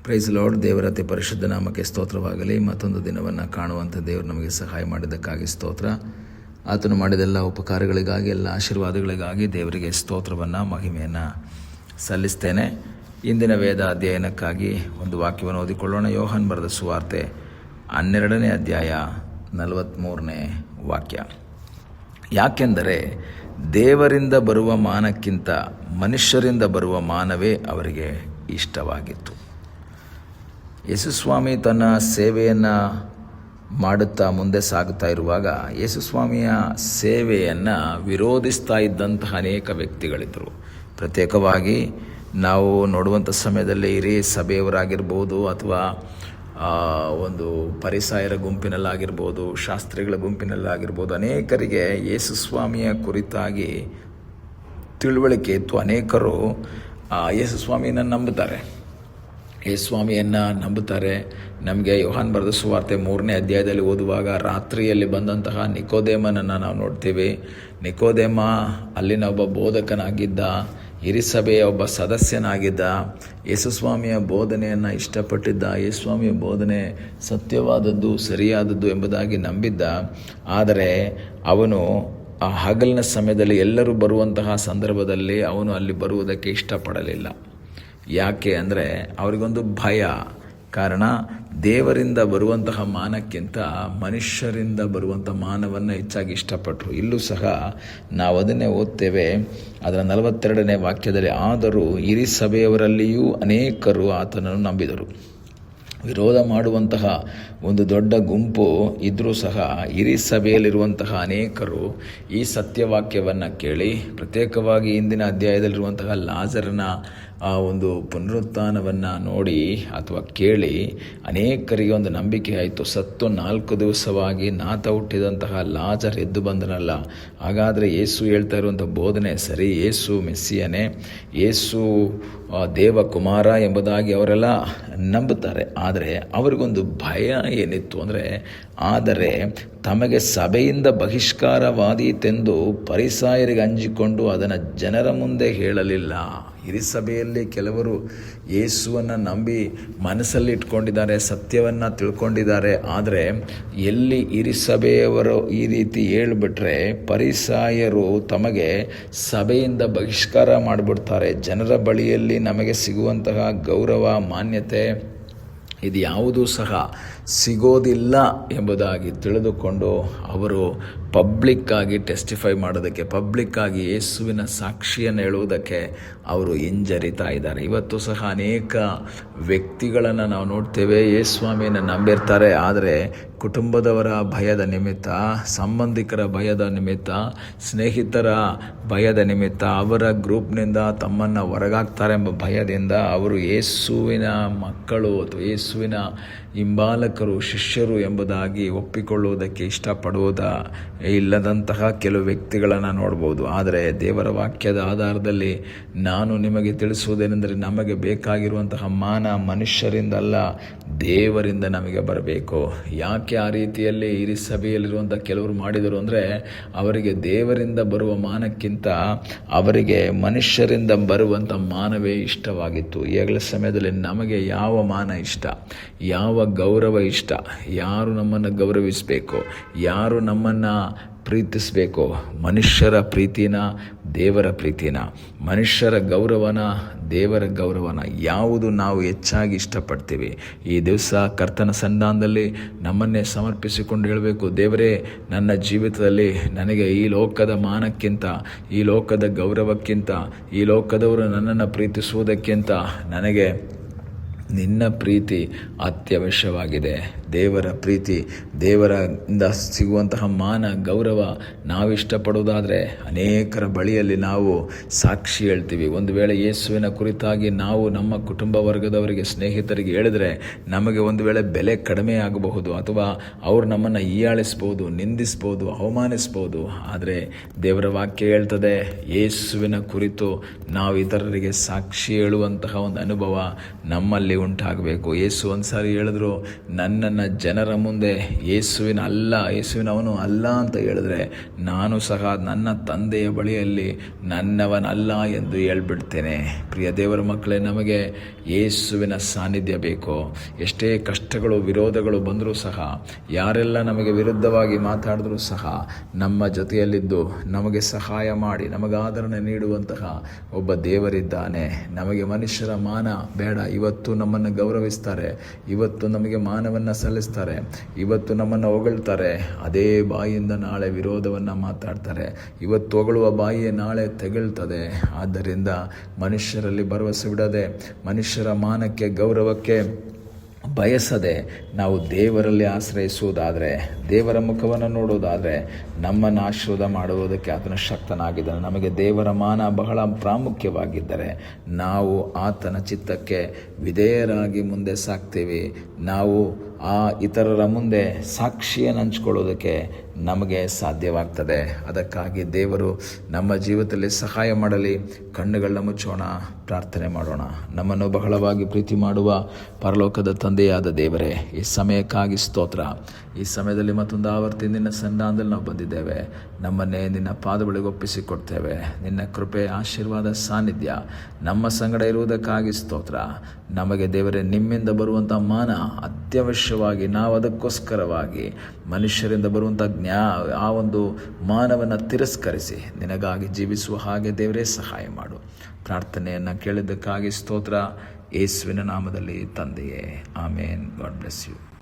Price lord. ದೇವರ ಅತಿ ಪರಿಶುದ್ಧ ನಾಮಕ್ಕೆ ಸ್ತೋತ್ರವಾಗಲಿ. ಮತ್ತೊಂದು ದಿನವನ್ನು ಕಾಣುವಂಥ ದೇವರು ನಮಗೆ ಸಹಾಯ ಮಾಡಿದ್ದಕ್ಕಾಗಿ ಸ್ತೋತ್ರ. ಆತನು ಮಾಡಿದೆಲ್ಲ ಉಪಕಾರಗಳಿಗಾಗಿ, ಎಲ್ಲ ಆಶೀರ್ವಾದಗಳಿಗಾಗಿ ದೇವರಿಗೆ ಸ್ತೋತ್ರವನ್ನು, ಮಹಿಮೆಯನ್ನು ಸಲ್ಲಿಸ್ತೇನೆ. ಇಂದಿನ ವೇದ ಅಧ್ಯಯನಕ್ಕಾಗಿ ಒಂದು ವಾಕ್ಯವನ್ನು ಓದಿಕೊಳ್ಳೋಣ. ಯೋಹಾನ್ ಬರೆದ ಸುವಾರ್ತೆ 12ನೇ ಅಧ್ಯಾಯ 43ನೇ ವಾಕ್ಯ. ಯಾಕೆಂದರೆ ದೇವರಿಂದ ಬರುವ ಮಾನಕ್ಕಿಂತ ಮನುಷ್ಯರಿಂದ ಬರುವ ಮಾನವೇ ಅವರಿಗೆ ಇಷ್ಟವಾಗಿತ್ತು. ಯೇಸುಸ್ವಾಮಿ ತನ್ನ ಸೇವೆಯನ್ನು ಮಾಡುತ್ತಾ ಮುಂದೆ ಸಾಗುತ್ತಾ ಇರುವಾಗ ಯೇಸುಸ್ವಾಮಿಯ ಸೇವೆಯನ್ನು ವಿರೋಧಿಸ್ತಾ ಇದ್ದಂತಹ ಅನೇಕ ವ್ಯಕ್ತಿಗಳಿದ್ದರು. ಪ್ರತ್ಯೇಕವಾಗಿ ನಾವು ನೋಡುವಂಥ ಸಮಯದಲ್ಲಿ ಹಿರಿಯ ಸಭೆಯವರಾಗಿರ್ಬೋದು, ಅಥವಾ ಒಂದು ಪರಿಸಾಯರ ಗುಂಪಿನಲ್ಲಾಗಿರ್ಬೋದು, ಶಾಸ್ತ್ರಿಗಳ ಗುಂಪಿನಲ್ಲಾಗಿರ್ಬೋದು, ಅನೇಕರಿಗೆ ಯೇಸುಸ್ವಾಮಿಯ ಕುರಿತಾಗಿ ತಿಳುವಳಿಕೆ ಇತ್ತು. ಅನೇಕರು ಯೇಸುಸ್ವಾಮಿಯನ್ನು ನಂಬುತ್ತಾರೆ, ಯೇಸುಸ್ವಾಮಿಯನ್ನು ನಂಬುತ್ತಾರೆ. ನಮಗೆ ಯೋಹಾನ್ ಬರೆದ ಸುವಾರ್ತೆ 3ನೇ ಅಧ್ಯಾಯದಲ್ಲಿ ಓದುವಾಗ ರಾತ್ರಿಯಲ್ಲಿ ಬಂದಂತಹ ನಿಕೋದೇಮನನ್ನು ನಾವು ನೋಡ್ತೀವಿ. ನಿಕೋದೇಮ ಅಲ್ಲಿನ ಒಬ್ಬ ಬೋಧಕನಾಗಿದ್ದ, ಹಿರಿಸಭೆಯ ಒಬ್ಬ ಸದಸ್ಯನಾಗಿದ್ದ, ಯೇಸುಸ್ವಾಮಿಯ ಬೋಧನೆಯನ್ನು ಇಷ್ಟಪಟ್ಟಿದ್ದ, ಯೇಸುಸ್ವಾಮಿಯ ಬೋಧನೆ ಸತ್ಯವಾದದ್ದು, ಸರಿಯಾದದ್ದು ಎಂಬುದಾಗಿ ನಂಬಿದ್ದ. ಆದರೆ ಅವನು ಆ ಹಗಲಿನ ಸಮಯದಲ್ಲಿ ಎಲ್ಲರೂ ಬರುವಂತಹ ಸಂದರ್ಭದಲ್ಲಿ ಅವನು ಅಲ್ಲಿ ಬರುವುದಕ್ಕೆ ಇಷ್ಟಪಡಲಿಲ್ಲ. ಯಾಕೆ ಅಂದರೆ ಅವರಿಗೊಂದು ಭಯ. ಕಾರಣ, ದೇವರಿಂದ ಬರುವಂತಹ ಮಾನಕ್ಕಿಂತ ಮನುಷ್ಯರಿಂದ ಬರುವಂಥ ಮಾನವನ್ನು ಹೆಚ್ಚಾಗಿ ಇಷ್ಟಪಟ್ಟರು. ಇಲ್ಲೂ ಸಹ ನಾವು ಅದನ್ನೇ ಓದ್ತೇವೆ. ಅದರ 42ನೇ ವಾಕ್ಯದಲ್ಲಿ, ಆದರೂ ಹಿರಿ ಸಭೆಯವರಲ್ಲಿಯೂ ಅನೇಕರು ಆತನನ್ನು ನಂಬಿದರು. ವಿರೋಧ ಮಾಡುವಂತಹ ಒಂದು ದೊಡ್ಡ ಗುಂಪು ಇದ್ದರೂ ಸಹ ಹಿರಿ ಸಭೆಯಲ್ಲಿರುವಂತಹ ಅನೇಕರು ಈ ಸತ್ಯವಾಕ್ಯವನ್ನು ಕೇಳಿ, ಪ್ರತ್ಯೇಕವಾಗಿ ಇಂದಿನ ಅಧ್ಯಾಯದಲ್ಲಿರುವಂತಹ ಲಾಜರನ ಒಂದು ಪುನರುತ್ಥಾನವನ್ನು ನೋಡಿ ಅಥವಾ ಕೇಳಿ ಅನೇಕರಿಗೆ ಒಂದು ನಂಬಿಕೆ ಆಯಿತು. ಸತ್ತು 4 ದಿವಸವಾಗಿ ನಾತ ಹುಟ್ಟಿದಂತಹ ಲಾಜರ್ ಎದ್ದು ಬಂದನಲ್ಲ, ಹಾಗಾದರೆ ಯೇಸು ಹೇಳ್ತಾ ಇರುವಂಥ ಬೋಧನೆ ಸರಿ, ಯೇಸು ಮೆಸ್ಸಿಯನೇ, ಯೇಸು ದೇವಕುಮಾರ ಎಂಬುದಾಗಿ ಅವರೆಲ್ಲ ನಂಬುತ್ತಾರೆ. ಆದರೆ ಅವರಿಗೊಂದು ಭಯ ಏನಿತ್ತು ಅಂದರೆ, ಆದರೆ ತಮಗೆ ಸಭೆಯಿಂದ ಬಹಿಷ್ಕಾರವಾದೀತೆಂದು ಪರಿಸಾಯರಿಗೆ ಅಂಜಿಕೊಂಡು ಅದನ್ನು ಜನರ ಮುಂದೆ ಹೇಳಲಿಲ್ಲ. ಹಿರಿಸಭೆಯಲ್ಲಿ ಕೆಲವರು ಯೇಸುವನ್ನು ನಂಬಿ ಮನಸ್ಸಲ್ಲಿ ಇಟ್ಕೊಂಡಿದ್ದಾರೆ, ಸತ್ಯವನ್ನು ತಿಳ್ಕೊಂಡಿದ್ದಾರೆ. ಆದರೆ ಎಲ್ಲಿ ಹಿರಿಸಭೆಯವರು ಈ ರೀತಿ ಹೇಳಿಬಿಟ್ರೆ ಪರಿಸಾಯರು ತಮಗೆ ಸಭೆಯಿಂದ ಬಹಿಷ್ಕಾರ ಮಾಡಿಬಿಡ್ತಾರೆ. ಜನರ ಬಳಿಯಲ್ಲಿ ನಮಗೆ ಸಿಗುವಂತಹ ಗೌರವ, ಮಾನ್ಯತೆ ಇದು ಯಾವುದೂ ಸಹ ಸಿಗೋದಿಲ್ಲ ಎಂಬುದಾಗಿ ತಿಳಿದುಕೊಂಡು ಅವರು ಪಬ್ಲಿಕ್ಕಾಗಿ ಟೆಸ್ಟಿಫೈ ಮಾಡೋದಕ್ಕೆ, ಪಬ್ಲಿಕ್ಕಾಗಿ ಯೇಸುವಿನ ಸಾಕ್ಷಿಯನ್ನು ಹೇಳುವುದಕ್ಕೆ ಅವರು ಹಿಂಜರಿತಾ ಇದ್ದಾರೆ. ಇವತ್ತು ಸಹ ಅನೇಕ ವ್ಯಕ್ತಿಗಳನ್ನು ನಾವು ನೋಡ್ತೇವೆ, ಯೇಸುಸ್ವಾಮಿಯನ್ನು ನಂಬಿರ್ತಾರೆ. ಆದರೆ ಕುಟುಂಬದವರ ಭಯದ ನಿಮಿತ್ತ, ಸಂಬಂಧಿಕರ ಭಯದ ನಿಮಿತ್ತ, ಸ್ನೇಹಿತರ ಭಯದ ನಿಮಿತ್ತ, ಅವರ ಗ್ರೂಪ್ನಿಂದ ತಮ್ಮನ್ನು ಹೊರಗಾಗ್ತಾರೆ ಎಂಬ ಭಯದಿಂದ ಅವರು ಯೇಸುವಿನ ಮಕ್ಕಳು ಅಥವಾ ಯೇಸುವಿನ ಹಿಂಬಾಲಕರು, ಶಿಷ್ಯರು ಎಂಬುದಾಗಿ ಒಪ್ಪಿಕೊಳ್ಳುವುದಕ್ಕೆ ಇಷ್ಟಪಡುವುದ ಇಲ್ಲದಂತಹ ಕೆಲವು ವ್ಯಕ್ತಿಗಳನ್ನು ನೋಡ್ಬೋದು. ಆದರೆ ದೇವರ ವಾಕ್ಯದ ಆಧಾರದಲ್ಲಿ ನಾನು ನಿಮಗೆ ತಿಳಿಸುವುದೇನೆಂದರೆ, ನಮಗೆ ಬೇಕಾಗಿರುವಂತಹ ಮಾನ ಮನುಷ್ಯರಿಂದ ಅಲ್ಲ, ದೇವರಿಂದ ನಮಗೆ ಬರಬೇಕು. ಯಾಕೆ ಆ ರೀತಿಯಲ್ಲಿ ಹಿರಿ ಸಭೆಯಲ್ಲಿರುವಂಥ ಕೆಲವರು ಮಾಡಿದರು ಅಂದರೆ, ಅವರಿಗೆ ದೇವರಿಂದ ಬರುವ ಮಾನಕ್ಕಿಂತ ಅವರಿಗೆ ಮನುಷ್ಯರಿಂದ ಬರುವಂಥ ಮಾನವೇ ಇಷ್ಟವಾಗಿತ್ತು. ಈಗಲ ಸಮಯದಲ್ಲಿ ನಮಗೆ ಯಾವ ಮಾನ ಇಷ್ಟ, ಯಾವ ಗೌರವ ಇಷ್ಟ, ಯಾರು ನಮ್ಮನ್ನು ಗೌರವಿಸಬೇಕು, ಯಾರು ನಮ್ಮನ್ನು ಪ್ರೀತಿಸಬೇಕು? ಮನುಷ್ಯರ ಪ್ರೀತಿನ, ದೇವರ ಪ್ರೀತಿನ, ಮನುಷ್ಯರ ಗೌರವನ, ದೇವರ ಗೌರವನ, ಯಾವುದು ನಾವು ಹೆಚ್ಚಾಗಿ ಇಷ್ಟಪಡ್ತೀವಿ? ಈ ದಿವಸ ಕರ್ತನ ಸನ್ನಿಧಾನದಲ್ಲಿ ನಮ್ಮನ್ನೇ ಸಮರ್ಪಿಸಿಕೊಂಡು ಹೇಳಬೇಕು, ದೇವರೇ, ನನ್ನ ಜೀವಿತದಲ್ಲಿ ನನಗೆ ಈ ಲೋಕದ ಮಾನಕ್ಕಿಂತ, ಈ ಲೋಕದ ಗೌರವಕ್ಕಿಂತ, ಈ ಲೋಕದವರು ನನ್ನನ್ನು ಪ್ರೀತಿಸುವುದಕ್ಕಿಂತ ನನಗೆ ನಿನ್ನ ಪ್ರೀತಿ ಅತ್ಯವಶ್ಯವಾಗಿದೆ. ದೇವರ ಪ್ರೀತಿ, ದೇವರಿಂದ ಸಿಗುವಂತಹ ಮಾನ, ಗೌರವ ನಾವು ಇಷ್ಟಪಡುವುದಾದರೆ ಅನೇಕರ ಬಳಿಯಲ್ಲಿ ನಾವು ಸಾಕ್ಷಿ ಹೇಳ್ತೀವಿ. ಒಂದು ವೇಳೆ ಯೇಸುವಿನ ಕುರಿತಾಗಿ ನಾವು ನಮ್ಮ ಕುಟುಂಬ ವರ್ಗದವರಿಗೆ, ಸ್ನೇಹಿತರಿಗೆ ಹೇಳಿದರೆ ನಮಗೆ ಒಂದು ವೇಳೆ ಬೆಲೆ ಕಡಿಮೆ ಆಗಬಹುದು, ಅಥವಾ ಅವರು ನಮ್ಮನ್ನು ಹೀಯಾಳಿಸ್ಬೋದು, ನಿಂದಿಸ್ಬೋದು, ಅವಮಾನಿಸ್ಬೋದು. ಆದರೆ ದೇವರ ವಾಕ್ಯ ಹೇಳ್ತದೆ, ಯೇಸುವಿನ ಕುರಿತು ನಾವು ಇತರರಿಗೆ ಸಾಕ್ಷಿ ಹೇಳುವಂತಹ ಒಂದು ಅನುಭವ ನಮ್ಮಲ್ಲಿ ಉಂಟಾಗಬೇಕು. ಯೇಸು ಒಂದು ಸಾರಿ ಹೇಳಿದ್ರು, ನನ್ನನ್ನು ಜನರ ಮುಂದೆ ಯೇಸುವಿನವನು ಅಲ್ಲ ಅಂತ ಹೇಳಿದ್ರೆ ನಾನು ಸಹ ನನ್ನ ತಂದೆಯ ಬಳಿಯಲ್ಲಿ ನನ್ನವನಲ್ಲ ಎಂದು ಹೇಳ್ಬಿಡ್ತೇನೆ. ಪ್ರಿಯ ದೇವರ ಮಕ್ಕಳೇ, ನಮಗೆ ಯೇಸುವಿನ ಸಾನ್ನಿಧ್ಯ ಬೇಕು. ಎಷ್ಟೇ ಕಷ್ಟಗಳು ವಿರೋಧಗಳು ಬಂದರೂ ಸಹ, ಯಾರೆಲ್ಲ ನಮಗೆ ವಿರುದ್ಧವಾಗಿ ಮಾತಾಡಿದ್ರೂ ಸಹ ನಮ್ಮ ಜೊತೆಯಲ್ಲಿದ್ದು ನಮಗೆ ಸಹಾಯ ಮಾಡಿ ನಮಗಾದರಣೆ ನೀಡುವಂತಹ ಒಬ್ಬ ದೇವರಿದ್ದಾನೆ. ನಮಗೆ ಮನುಷ್ಯರ ಮಾನ ಬೇಡ. ಇವತ್ತು ನಮ್ಮನ್ನು ಗೌರವಿಸ್ತಾರೆ, ಇವತ್ತು ನಮಗೆ ಮಾನವನ್ನು ಸಲ್ಲಿಸ್ತಾರೆ, ಇವತ್ತು ನಮ್ಮನ್ನು ಹೊಗಳ್ತಾರೆ, ಅದೇ ಬಾಯಿಯಿಂದ ನಾಳೆ ವಿರೋಧವನ್ನು ಮಾತಾಡ್ತಾರೆ. ಇವತ್ತು ಹೊಗಳುವ ಬಾಯಿಯೇ ನಾಳೆ ತೆಗಳ್ತದೆ. ಆದ್ದರಿಂದ ಮನುಷ್ಯರಲ್ಲಿ ಭರವಸೆ ಬಿಡದೆ, ಮನುಷ್ಯರ ಮಾನಕ್ಕೆ ಗೌರವಕ್ಕೆ ಬಯಸದೆ ನಾವು ದೇವರಲ್ಲಿ ಆಶ್ರಯಿಸುವುದಾದರೆ, ದೇವರ ಮುಖವನ್ನು ನೋಡುವುದಾದರೆ, ನಮ್ಮನ್ನು ಆಶೀರ್ವಾದ ಮಾಡುವುದಕ್ಕೆ ಆತನ ಶಕ್ತನಾಗಿದ್ದಾನೆ. ನಮಗೆ ದೇವರ ಮಾನ ಬಹಳ ಪ್ರಾಮುಖ್ಯವಾಗಿದ್ದರೆ ನಾವು ಆತನ ಚಿತ್ತಕ್ಕೆ ವಿಧೇಯರಾಗಿ ಮುಂದೆ ಸಾಗ್ತೀವಿ. ನಾವು ಆ ಇತರರ ಮುಂದೆ ಸಾಕ್ಷಿಯನ್ನು ಹಂಚ್ಕೊಳ್ಳೋದಕ್ಕೆ ನಮಗೆ ಸಾಧ್ಯವಾಗ್ತದೆ. ಅದಕ್ಕಾಗಿ ದೇವರು ನಮ್ಮ ಜೀವಿತದಲ್ಲಿ ಸಹಾಯ ಮಾಡಲಿ. ಕಣ್ಣುಗಳನ್ನ ಮುಚ್ಚೋಣ, ಪ್ರಾರ್ಥನೆ ಮಾಡೋಣ. ನಮ್ಮನ್ನು ಬಹಳವಾಗಿ ಪ್ರೀತಿ ಮಾಡುವ ಪರಲೋಕದ ತಂದೆಯಾದ ದೇವರೇ, ಈ ಸಮಯಕ್ಕಾಗಿ ಸ್ತೋತ್ರ. ಈ ಸಮಯದಲ್ಲಿ ಮತ್ತೊಂದು ಆವರ್ತಿ ನಿನ್ನ ಸನ್ನಿಧಾನದಲ್ಲಿ ನಾವು ಬಂದಿದ್ದೇವೆ. ನಮ್ಮನ್ನೇ ನಿನ್ನ ಪಾದಗಳಿಗೆ ಒಪ್ಪಿಸಿಕೊಡ್ತೇವೆ. ನಿನ್ನ ಕೃಪೆ, ಆಶೀರ್ವಾದ, ಸಾನ್ನಿಧ್ಯ ನಮ್ಮ ಸಂಗಡ ಇರುವುದಕ್ಕಾಗಿ ಸ್ತೋತ್ರ. ನಮಗೆ ದೇವರೇ ನಿಮ್ಮಿಂದ ಬರುವಂಥ ಮಾನ ಅತ್ಯವಶ್ಯವಾಗಿ, ನಾವು ಅದಕ್ಕೋಸ್ಕರವಾಗಿ ಮನುಷ್ಯರಿಂದ ಬರುವಂಥ ಆ ಒಂದು ಮಾನವನ್ನು ತಿರಸ್ಕರಿಸಿ ನಿನಗಾಗಿ ಜೀವಿಸುವ ಹಾಗೆ ದೇವರೇ ಸಹಾಯ ಮಾಡು. ಪ್ರಾರ್ಥನೆಯನ್ನು ಕೇಳಿದ್ದಕ್ಕಾಗಿ ಸ್ತೋತ್ರ. ಯೇಸುವಿನ ನಾಮದಲ್ಲಿ ತಂದೆಯೇ, ಆಮೇನ್. God bless you.